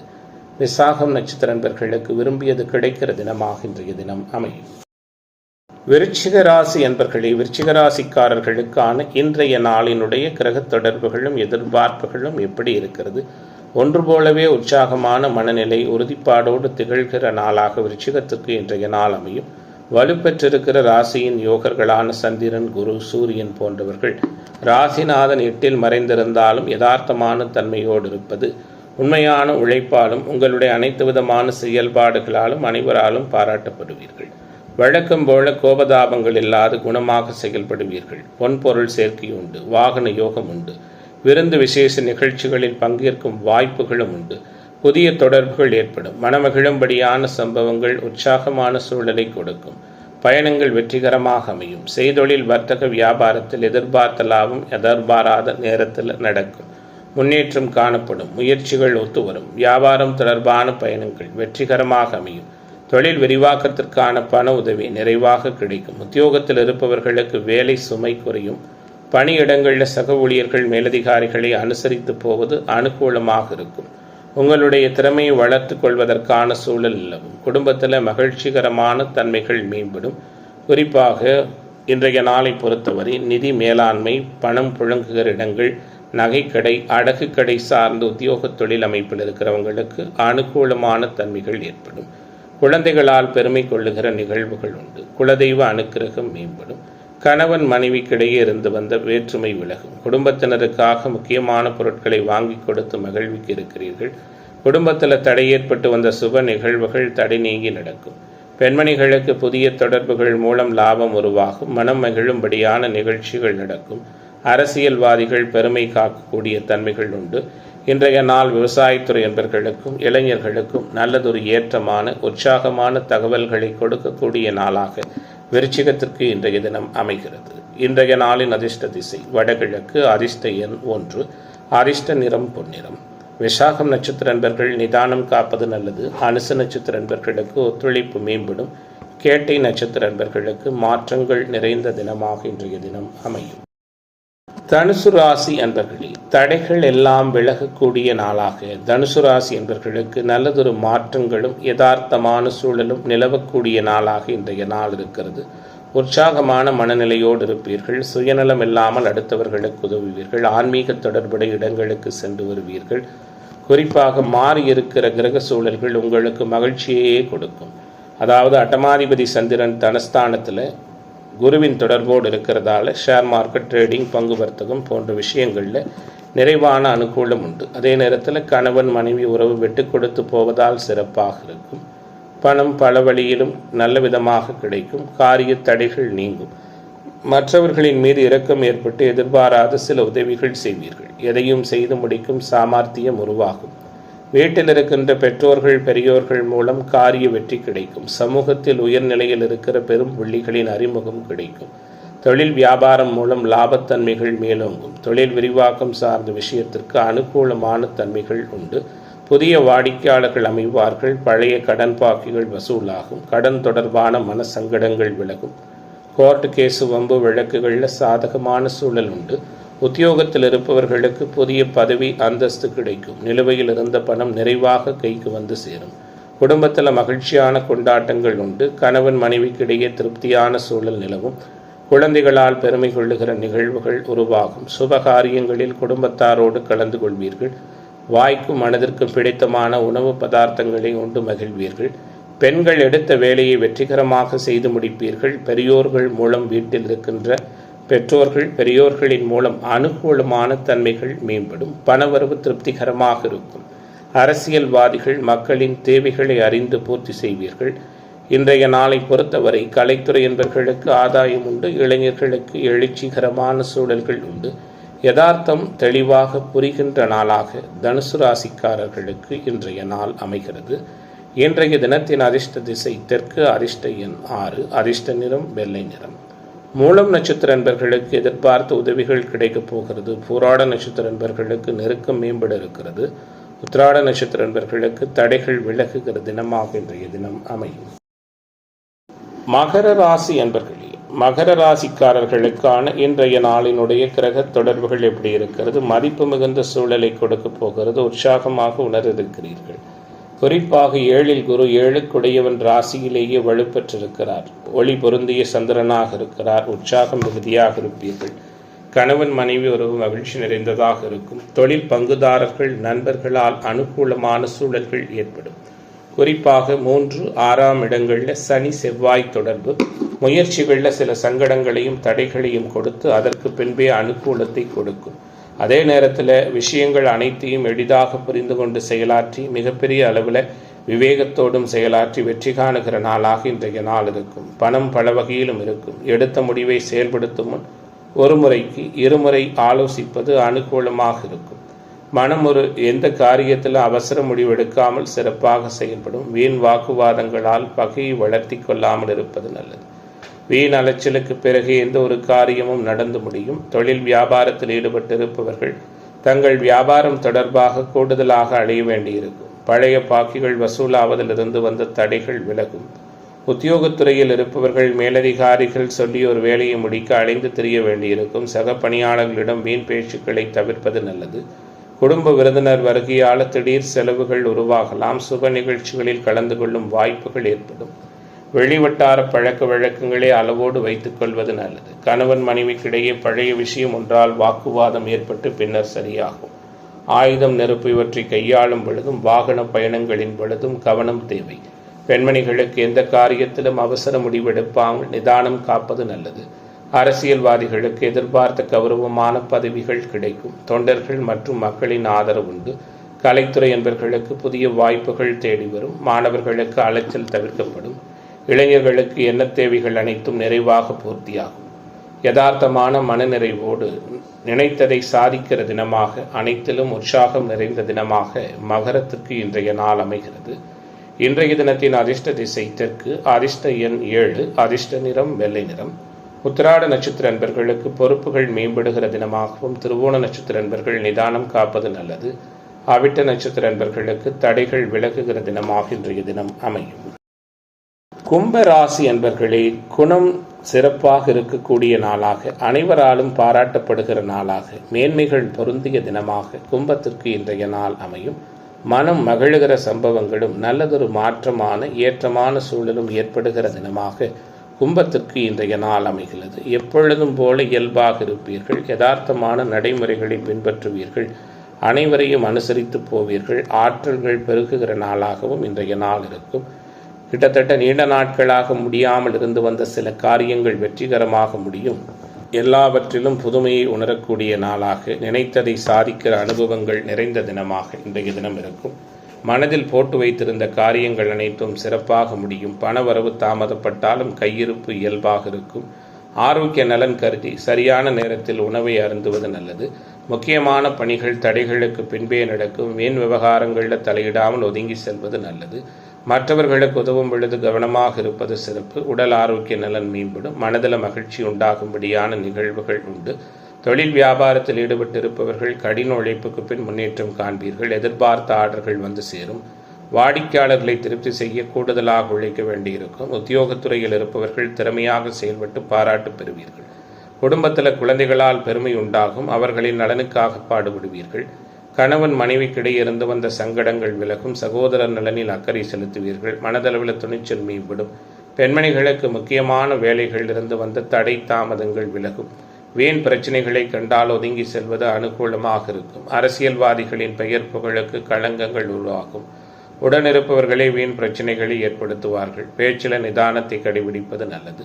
விசாகம் நட்சத்திர நண்பர்களுக்கு விரும்பியது கிடைக்கிற தினமாக இன்றைய தினம் அமையும். விருச்சிக ராசி என்பர்களே, விருச்சிக ராசிக்காரர்களுக்கான இன்றைய நாளினுடைய கிரக தொடர்புகளும் எதிர்பார்ப்புகளும் எப்படி இருக்கிறது? ஒன்று போலவே உற்சாகமான மனநிலை, உறுதிப்பாடோடு திகழ்கிற நாளாக விருச்சிகத்துக்கு இன்றைய நாள் அமையும். வலுப்பெற்றிருக்கிற ராசியின் யோகர்களான சந்திரன், குரு, சூரியன் போன்றவர்கள் ராசிநாதன் 8 மறைந்திருந்தாலும் யதார்த்தமான தன்மையோடு இருப்பது, உண்மையான உழைப்பாலும் உங்களுடைய அனைத்து விதமான செயல்பாடுகளாலும் அனைவராலும் பாராட்டப்படுவீர்கள். வழக்கம் போல கோபதாபங்கள் இல்லாது குணமாக செயல்படுவீர்கள். பொன்பொருள் சேர்க்கை உண்டு. வாகன யோகம் உண்டு. விருந்து விசேஷ நிகழ்ச்சிகளில் பங்கேற்கும் வாய்ப்புகளும் உண்டு. புதிய தொடர்புகள் ஏற்படும். மனமகிழும்படியான சம்பவங்கள் உற்சாகமான சூழலை கொடுக்கும். பயணங்கள் வெற்றிகரமாக அமையும். செய்தொழில் வர்த்தக வியாபாரத்தில் எதிர்பார்த்த லாபம் எதிர்பாராத நேரத்தில் நடக்கும். முன்னேற்றம் காணப்படும். முயற்சிகள் ஒத்துவரும். வியாபாரம் தொடர்பான பயணங்கள் வெற்றிகரமாக அமையும். தொழில் விரிவாக்கத்திற்கான பண உதவி நிறைவாக கிடைக்கும். உத்தியோகத்தில் இருப்பவர்களுக்கு வேலை சுமை குறையும். பணியிடங்களில் சக ஊழியர்கள் மேலதிகாரிகளை அனுசரித்து போவது அனுகூலமாக இருக்கும். உங்களுடைய திறமையை வளர்த்து கொள்வதற்கான சூழல் நிலவும். குடும்பத்தில் மகிழ்ச்சிகரமான தன்மைகள் மேம்படும். குறிப்பாக இன்றைய நாளை பொறுத்தவரை நிதி மேலாண்மை, பணம் புழங்குகிற இடங்கள், நகைக்கடை, அடகு கடை சார்ந்த உத்தியோக தொழில் அமைப்பில் இருக்கிறவங்களுக்கு அனுகூலமான தன்மைகள் ஏற்படும். குழந்தைகளால் பெருமை கொள்ளுகிற நிகழ்வுகள் உண்டு. குலதெய்வ அனுக்கிரகம் மேம்படும். கணவன் மனைவிக்கிடையே இருந்து வந்த வேற்றுமை விலகும். குடும்பத்தினருக்காக முக்கியமான பொருட்களை வாங்கி கொடுத்து மகிழ்விக்க இருக்கிறீர்கள். குடும்பத்தில் தடை ஏற்பட்டு வந்த சுப நிகழ்வுகள் தடை நீங்கி நடக்கும். பெண்மணிகளுக்கு புதிய தொடர்புகள் மூலம் லாபம் உருவாகும். மனம் மகிழும்படியான நிகழ்ச்சிகள் நடக்கும். அரசியல்வாதிகள் பெருமை காக்கக்கூடிய தன்மைகள் உண்டு. இன்றைய நாள் விவசாயத்துறை என்பவர்களுக்கும் இளைஞர்களுக்கும் நல்லதொரு ஏற்றமான உற்சாகமான தகவல்களை கொடுக்கக்கூடிய நாளாக விருச்சிகத்திற்கு இன்றைய தினம் அமைகிறது. இன்றைய நாளின் அதிர்ஷ்ட திசை வடகிழக்கு. அதிர்ஷ்ட எண் 1. அதிர்ஷ்ட நிறம் பொன்னிறம். விசாகம் நட்சத்திர அன்பர்கள் நிதானம் காப்பது நல்லது. அனுச நட்சத்திர அன்பர்களுக்கு ஒத்துழைப்பு மேம்படும். கேட்டை நட்சத்திர அன்பர்களுக்கு மாற்றங்கள் நிறைந்த தினமாக இன்றைய தினம் அமையும். தனுசு ராசி அன்பர்களே, தடைகள் எல்லாம் விலகக்கூடிய நாளாக தனுசு ராசி அன்பர்களுக்கு நல்லதொரு மாற்றங்களும் யதார்த்தமான சூழலும் நிலவக்கூடிய நாளாக இன்றைய நாள் இருக்கிறது. உற்சாகமான மனநிலையோடு இருப்பீர்கள். சுயநலம் இல்லாமல் அடுத்தவர்களுக்கு உதவுவீர்கள். ஆன்மீக தொடர்புடைய இடங்களுக்கு சென்று வருவீர்கள். குறிப்பாக மாறியிருக்கிற கிரக சூழல்கள் உங்களுக்கு மகிழ்ச்சியையே கொடுக்கும். அதாவது அட்டமாதிபதி சந்திரன் தனஸ்தானத்தில் குருவின் தொடர்போடு இருக்கிறதால ஷேர் மார்க்கெட், ட்ரேடிங், பங்கு வர்த்தகம் போன்ற விஷயங்களில் நிறைவான அனுகூலம் உண்டு. அதே நேரத்தில் கணவன் மனைவி உறவு விட்டு கொடுத்து போவதால் சிறப்பாக இருக்கும். பணம் பல வழியிலும் நல்ல விதமாக கிடைக்கும். காரிய தடைகள் நீங்கும். மற்றவர்களின் மீது இரக்கம் ஏற்பட்டு எதிர்பாராத சில உதவிகள் செய்வீர்கள். எதையும் செய்து முடிக்கும் சாமர்த்தியம் உருவாகும். வீட்டில் இருக்கின்ற பெற்றோர்கள் பெரியோர்கள் மூலம் காரிய வெற்றி கிடைக்கும். சமூகத்தில் உயர்நிலையில் இருக்கிற பெரும் புள்ளிகளின் அறிமுகம் கிடைக்கும். தொழில் வியாபாரம் மூலம் லாபத்தன்மைகள் மேலோங்கும். தொழில் விரிவாக்கம் சார்ந்த விஷயத்திற்கு அனுகூலமான தன்மைகள் உண்டு. புதிய வாடிக்கையாளர்கள் அமைவார்கள். பழைய கடன் பாக்கிகள் வசூலாகும். கடன் தொடர்பான மன சங்கடங்கள் விலகும். கோர்ட்டு கேசு வம்பு வழக்குகளில் சாதகமான சூழல் உண்டு. உத்தியோகத்தில் இருப்பவர்களுக்கு புதிய பதவி அந்தஸ்து கிடைக்கும். நிலுவையில் இருந்த பணம் நிறைவாக கைக்கு வந்து சேரும். குடும்பத்தில் மகிழ்ச்சியான கொண்டாட்டங்கள் உண்டு. கணவன் மனைவிக்கிடையே திருப்தியான சூழல் நிலவும். குழந்தைகளால் பெருமை கொள்ளுகிற நிகழ்வுகள் உருவாகும். சுபகாரியங்களில் குடும்பத்தாரோடு கலந்து கொள்வீர்கள். வாய்க்கும் மனதிற்கும் பிடித்தமான உணவு பதார்த்தங்களை உண்டு மகிழ்வீர்கள். பெண்கள் எடுத்த வேலையை வெற்றிகரமாக செய்து முடிப்பீர்கள். பெரியோர்கள் மூலம் வீட்டில் இருக்கின்ற பெற்றோர்கள் பெரியோர்களின் மூலம் அனுகூலமான தன்மைகள் மேம்படும். பணவரவு திருப்திகரமாக இருக்கும். அரசியல்வாதிகள் மக்களின் தேவைகளை அறிந்து பூர்த்தி செய்வீர்கள். இன்றைய நாளை பொறுத்தவரை கலைத்துறை என்பவர்களுக்கு ஆதாயம் உண்டு. இளைஞர்களுக்கு எழுச்சிகரமான சூழல்கள் உண்டு. யதார்த்தம் தெளிவாக புரிகின்ற நாளாக தனுசு ராசிக்காரர்களுக்கு இன்றைய நாள் அமைகிறது. இன்றைய தினத்தின் அதிர்ஷ்ட திசை தெற்கு. அதிர்ஷ்ட எண் 6. அதிர்ஷ்ட நிறம் வெள்ளை நிறம். மூலம் நட்சத்திர அன்பர்களுக்கு எதிர்பார்த்த உதவிகள் கிடைக்கப் போகிறது. பூராட நட்சத்திர அன்பர்களுக்கு நெருக்கம் மேம்பட இருக்கிறது. உத்திராட நட்சத்திர அன்பர்களுக்கு தடைகள் விலகுகிற தினமாக இன்றைய தினம் அமையும். மகர ராசி அன்பர்களே, மகர ராசிக்காரர்களுக்கான இன்றைய நாளினுடைய கிரக தொடர்புகள் எப்படி இருக்கிறது? மதிப்பு மிகுந்த சூழலை கொடுக்க போகிறது. உற்சாகமாக உணர இருக்கிறீர்கள். குறிப்பாக 7ல் குரு 7க்குடையவன் ராசியிலேயே வலுப்பெற்றிருக்கிறார். ஒளி பொருந்திய சந்திரனாக இருக்கிறார். உற்சாகம் மிகுதியாக இருப்பீர்கள். கணவன் மனைவி உறவு மகிழ்ச்சி நிறைந்ததாக இருக்கும். தொழில் பங்குதாரர்கள் நண்பர்களால் அனுகூலமான சூழல்கள் ஏற்படும். குறிப்பாக 3, 6ஆம் இடங்களில் சனி செவ்வாய் தொடர்பு முயற்சிகளில் சில சங்கடங்களையும் தடைகளையும் கொடுத்து அதற்கு பின்பே அனுகூலத்தை கொடுக்கும். அதே நேரத்தில் விஷயங்கள் அனைத்தையும் எளிதாக புரிந்து கொண்டு செயலாற்றி மிகப்பெரிய அளவில் விவேகத்தோடும் செயலாற்றி வெற்றி காணுகிற நாளாக இன்றைய நாள் இருக்கும். பணம் பல வகையிலும் இருக்கும். எடுத்த முடிவை செயல்படுத்தும் முன் ஒரு முறைக்கு இருமுறை ஆலோசிப்பது அனுகூலமாக இருக்கும். மனம் எந்த காரியத்திலும் அவசர முடிவெடுக்காமல் சிறப்பாக செயல்படும். வீண் வாக்குவாதங்களால் பகையை வளர்த்தி கொள்ளாமல் இருப்பது நல்லது. வீண் அலைச்சலுக்கு பிறகு எந்த ஒரு காரியமும் நடந்து முடியும். தொழில் வியாபாரத்தில் ஈடுபட்டிருப்பவர்கள் தங்கள் வியாபாரம் தொடர்பாக கூடுதலாக அடைய வேண்டியிருக்கும். பழைய பாக்கிகள் வசூலாவதிலிருந்து வந்த தடைகள் விலகும். உத்தியோகத்துறையில் இருப்பவர்கள் மேலதிகாரிகள் சொல்லி ஒரு வேலையை முடிக்க அலைந்து திரிய வேண்டியிருக்கும். சக பணியாளர்களிடம் வீண் பேச்சுக்களை தவிர்ப்பது நல்லது. குடும்ப விருந்தினர் வருகையால் திடீர் செலவுகள் உருவாகலாம். சுப நிகழ்ச்சிகளில் கலந்து கொள்ளும் வாய்ப்புகள் ஏற்படும். வெளிவட்டார பழக்க வழக்கங்களை அளவோடு வைத்துக் கொள்வது நல்லது. கணவன் மனைவிக்கிடையே பழைய விஷயம் ஒன்றால் வாக்குவாதம் ஏற்பட்டு பின்னர் சரியாகும். ஆயுதம், நெருப்பு இவற்றை கையாளும் பொழுதும் வாகன பயணங்களின் பொழுதும் கவனம் தேவை. பெண்மணிகளுக்கு எந்த காரியத்திலும் அவசர முடிவெடுப்பாமல் நிதானம் காப்பது நல்லது. அரசியல்வாதிகளுக்கு எதிர்பார்த்த கௌரவமான பதவிகள் கிடைக்கும். தொண்டர்கள் மற்றும் மக்களின் ஆதரவு உண்டு. கலைத்துறை என்பவர்களுக்கு புதிய வாய்ப்புகள் தேடி வரும். மாணவர்களுக்கு அலைச்சல் தவிர்க்கப்படும். இளைஞர்களுக்கு எண்ண தேவைகள் அனைத்தும் நிறைவாக பூர்த்தியாகும். யதார்த்தமான மனநிறைவோடு நினைத்ததை சாதிக்கிற தினமாக, அனைத்திலும் உற்சாகம் நிறைந்த தினமாக மகரத்திற்கு இன்றைய நாள் அமைகிறது. இன்றைய தினத்தின் அதிர்ஷ்ட திசை தெற்கு, அதிர்ஷ்ட எண் 7, அதிர்ஷ்ட நிறம் வெள்ளை நிறம். உத்திராட நட்சத்திர அன்பர்களுக்கு பொறுப்புகள் மேம்படுகிற தினமாகவும், திருவோண நட்சத்திர அன்பர்கள் நிதானம் காப்பது நல்லது. அவிட்ட நட்சத்திர அன்பர்களுக்கு தடைகள் விலகுகிற தினமாக இன்றைய தினம் அமையும். கும்பராசி அன்பர்களே, குணம் சிறப்பாக இருக்கக்கூடிய நாளாக, அனைவராலும் பாராட்டப்படுகிற நாளாக, மேன்மைகள் பொருந்திய தினமாக கும்பத்திற்கு இன்றைய நாள் அமையும். மனம் மகிழுகிற சம்பவங்களும் நல்லதொரு மாற்றமான ஏற்றமான சூழலும் ஏற்படுகிற தினமாக கும்பத்திற்கு இன்றைய நாள் அமைகிறது. எப்பொழுதும் போல இயல்பாக இருப்பீர்கள். யதார்த்தமான நடைமுறைகளை பின்பற்றுவீர்கள். அனைவரையும் அனுசரித்து போவீர்கள். ஆற்றல்கள் பெருகுகிற நாளாகவும் இன்றைய நாள் இருக்கும். கிட்டத்தட்ட நீண்ட நாட்களாக முடியாமல் இருந்து வந்த சில காரியங்கள் வெற்றிகரமாக முடியும். எல்லாவற்றிலும் புதுமையை உணரக்கூடிய நாளாக, நினைத்ததை சாதிக்கிற அனுபவங்கள் நிறைந்த தினமாக இன்றைய தினம் இருக்கும். மனதில் போட்டு வைத்திருந்த காரியங்கள் அனைத்தும் சிறப்பாக முடியும். பணவரவு தாமதப்பட்டாலும் கையிருப்பு இயல்பாக இருக்கும். ஆரோக்கிய நலன் கருதி சரியான நேரத்தில் உணவை அருந்துவது நல்லது. முக்கியமான பணிகள் தடைகளுக்கு பின்பே நடக்கும். வீண் விவகாரங்களில் தலையிடாமல் ஒதுங்கி செல்வது நல்லது. மற்றவர்களுக்கு உதவும் பொழுது கவனமாக இருப்பது சிறப்பு. உடல் ஆரோக்கிய நலன் மேம்படும். மனதில் மகிழ்ச்சி உண்டாகும்படியான நிகழ்வுகள் உண்டு. தொழில் வியாபாரத்தில் ஈடுபட்டிருப்பவர்கள் கடின உழைப்புக்கு பின் முன்னேற்றம் காண்பீர்கள். எதிர்பார்த்த ஆர்டர்கள் வந்து சேரும். வாடிக்கையாளர்களை திருப்தி செய்ய கூடுதலாக உழைக்க வேண்டியிருக்கும். உத்தியோகத்துறையில் இருப்பவர்கள் திறமையாக செயல்பட்டு பாராட்டு பெறுவீர்கள். குடும்பத்தில் குழந்தைகளால் பெருமை உண்டாகும். அவர்களின் நலனுக்காக பாடுபடுவீர்கள். கணவன் மனைவிக்கிடையே இருந்து வந்த சங்கடங்கள் விலகும். சகோதரர் நலனில் அக்கறை செலுத்துவீர்கள். மனதளவில் துணிச்சல் மேம்படும். பெண்மணிகளுக்கு முக்கியமான வேலைகள் இருந்து வந்த தடை தாமதங்கள் விலகும். வீண் பிரச்சனைகளை கண்டால் ஒதுங்கி செல்வது அனுகூலமாக இருக்கும். அரசியல்வாதிகளின் பெயர் புகழுக்கு களங்கங்கள் உருவாகும். உடனிருப்பவர்களே வீண் பிரச்சனைகளை ஏற்படுத்துவார்கள். பேச்சில நிதானத்தை கடைபிடிப்பது நல்லது.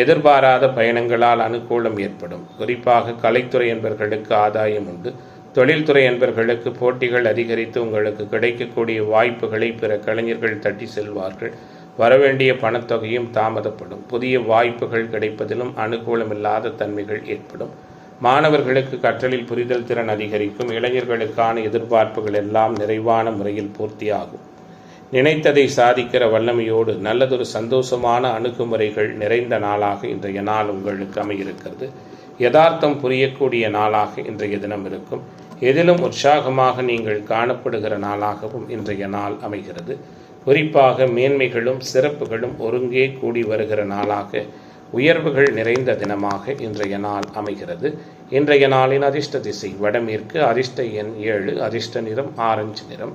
எதிர்பாராத பயணங்களால் அனுகூலம் ஏற்படும். குறிப்பாக கலைத்துறை என்பவர்களுக்கு ஆதாயம் உண்டு. தொழில்துறை என்பவர்களுக்கு போட்டிகள் அதிகரித்து உங்களுக்கு கிடைக்கக்கூடிய வாய்ப்புகளை பிற கலைஞர்கள் தட்டி செல்வார்கள். வரவேண்டிய பணத்தொகையும் தாமதப்படும். புதிய வாய்ப்புகள் கிடைப்பதிலும் அனுகூலமில்லாத தன்மைகள் ஏற்படும். மாணவர்களுக்கு கற்றலில் புரிதல் திறன் அதிகரிக்கும். இளைஞர்களுக்கான எதிர்பார்ப்புகள் எல்லாம் நிறைவான முறையில் பூர்த்தியாகும். நினைத்ததை சாதிக்கிற வல்லமையோடு நல்லதொரு சந்தோஷமான அணுகுமுறைகள் நிறைந்த நாளாக இன்றைய நாள் உங்களுக்கு அமையிருக்கிறது. யதார்த்தம் புரியக்கூடிய நாளாக இன்றைய தினம் இருக்கும். எதிலும் உற்சாகமாக நீங்கள் காணப்படுகிற நாளாகவும் இன்றைய நாள் அமைகிறது. குறிப்பாக மேன்மைகளும் சிறப்புகளும் ஒருங்கே கூடி வருகிற நாளாக, உயர்வுகள் நிறைந்த தினமாக இன்றைய நாள் அமைகிறது. இன்றைய நாளின் அதிர்ஷ்ட திசை வடமேற்கு, அதிர்ஷ்ட எண் 7, அதிர்ஷ்ட நிறம் ஆரஞ்சு நிறம்.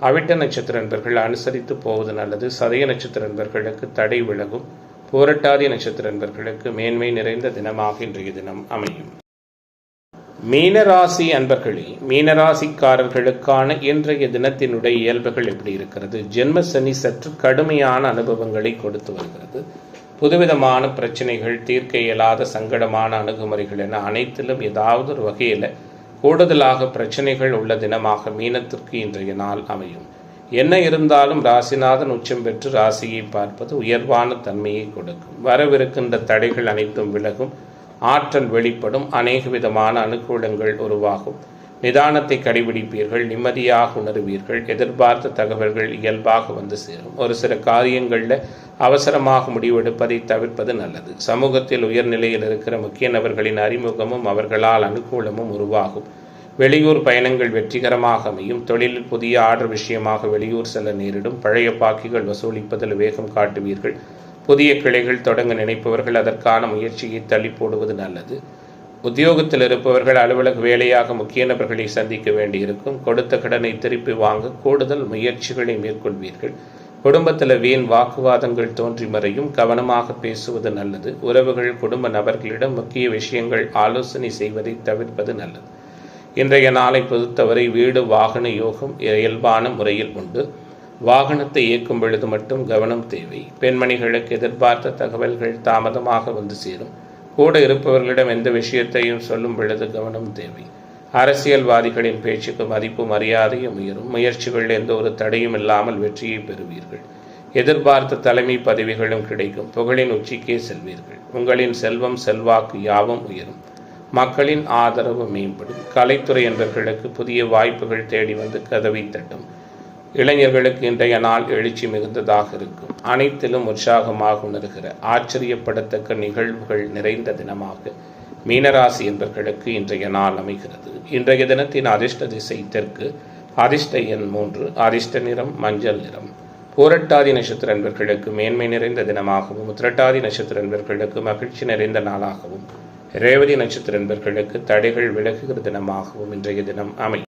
அவிட்ட நட்சத்திர நண்பர்கள் அனுசரித்து போவது நல்லது. சதய நட்சத்திர நண்பர்களுக்கு தடை விலகும். பூரட்டாதி நட்சத்திர நண்பர்களுக்கு மேன்மை நிறைந்த தினமாக இன்றைய தினம் அமையும். மீனராசி அன்பர்களே, மீனராசிக்காரர்களுக்கான இன்றைய தினத்தினுடைய இயல்புகள் எப்படி இருக்கிறது? ஜென்ம சனி சற்று கடுமையான அனுபவங்களை கொடுத்து வருகிறது. புதுவிதமான பிரச்சனைகள், தீர்க்க இயலாத சங்கடமான அணுகுமுறைகள் என அனைத்திலும் ஏதாவது ஒரு வகையில் கூடுதலாக பிரச்சனைகள் உள்ள தினமாக மீனத்திற்கு இன்றைய நாள் அமையும். என்ன இருந்தாலும் ராசிநாதன் உச்சம் பெற்று ராசியை பார்ப்பது உயர்வான தன்மையை கொடுக்கும். வரவிருக்கின்ற தடைகள் அனைத்தும் விலகும். ஆற்றல் வெளிப்படும். அநேக விதமான அனுகூலங்கள் உருவாகும். நிதானத்தை கடைபிடிப்பீர்கள். நிம்மதியாக உணர்வீர்கள். எதிர்பார்த்த தகவல்கள் இயல்பாக வந்து சேரும். ஒரு சில காரியங்களில் அவசரமாக முடிவெடுப்பதை தவிர்ப்பது நல்லது. சமூகத்தில் உயர்நிலையில் இருக்கிற முக்கிய நபர்களின் அறிமுகமும் அவர்களால் அனுகூலமும் உருவாகும். வெளியூர் பயணங்கள் வெற்றிகரமாக அமையும். தொழிலில் புதிய ஆர்டர் விஷயமாக வெளியூர் செல்ல நேரிடும். பழைய பாக்கிகள் வசூலிப்பதில் வேகம் காட்டுவீர்கள். புதிய கிளைகள் தொடங்க நினைப்பவர்கள் அதற்கான முயற்சியை தள்ளி போடுவது நல்லது. உத்தியோகத்தில் இருப்பவர்கள் அலுவலக வேலையாக முக்கிய நபர்களை சந்திக்க வேண்டியிருக்கும். கொடுத்த கடனை திருப்பி வாங்க கூடுதல் முயற்சிகளை மேற்கொள்வீர்கள். குடும்பத்தில் வீண் வாக்குவாதங்கள் தோன்றி மறையும். கவனமாக பேசுவது நல்லது. உறவுகள் குடும்ப நபர்களிடம் முக்கிய விஷயங்கள் ஆலோசனை செய்வதை தவிர்ப்பது நல்லது. இன்றைய நாளை பொறுத்தவரை வீடு வாகன யோகம் இயல்பான முறையில் உண்டு. வாகனத்தை இயக்கும் பொழுது மட்டும் கவனம் தேவை. பெண்மணிகளுக்கு எதிர்பார்த்த தகவல்கள் தாமதமாக வந்து சேரும். கூட இருப்பவர்களிடம் எந்த விஷயத்தையும் சொல்லும் பொழுது கவனம் தேவை. அரசியல்வாதிகளின் பேச்சுக்கு மதிப்பு மரியாதையும் உயரும். முயற்சிகள் எந்த ஒரு தடையும் இல்லாமல் வெற்றியை பெறுவீர்கள். எதிர்பார்த்த தலைமை பதவிகளும் கிடைக்கும். புகழின் உச்சிக்கே செல்வீர்கள். உங்களின் செல்வம் செல்வாக்கு யாவும் உயரும். மக்களின் ஆதரவு மேம்படும். கலைத்துறை என்பவர்களுக்கு புதிய வாய்ப்புகள் தேடி வந்து கதவை தட்டும். இளைஞர்களுக்கு இன்றைய நாள் எழுச்சி மிகுந்ததாக இருக்கும். அனைத்திலும் உற்சாகமாக உணர்கிற ஆச்சரியப்படத்தக்க நிகழ்வுகள் நிறைந்த தினமாக மீனராசி என்பவர்களுக்கு இன்றைய நாள் அமைகிறது. இன்றைய தினத்தின் அதிர்ஷ்ட திசை தெற்கு. அதிர்ஷ்ட எண் 3. அதிர்ஷ்ட நிறம் மஞ்சள் நிறம். பூரட்டாதி நட்சத்திர என்பவர்களுக்கு மேன்மை நிறைந்த தினமாகவும், உத்திரட்டாதி நட்சத்திர என்பவர்களுக்கு மகிழ்ச்சி நிறைந்த நாளாகவும், ரேவதி நட்சத்திர என்பவர்களுக்கு தடைகள் விலகுகிற தினமாகவும் இன்றைய தினம் அமையும்.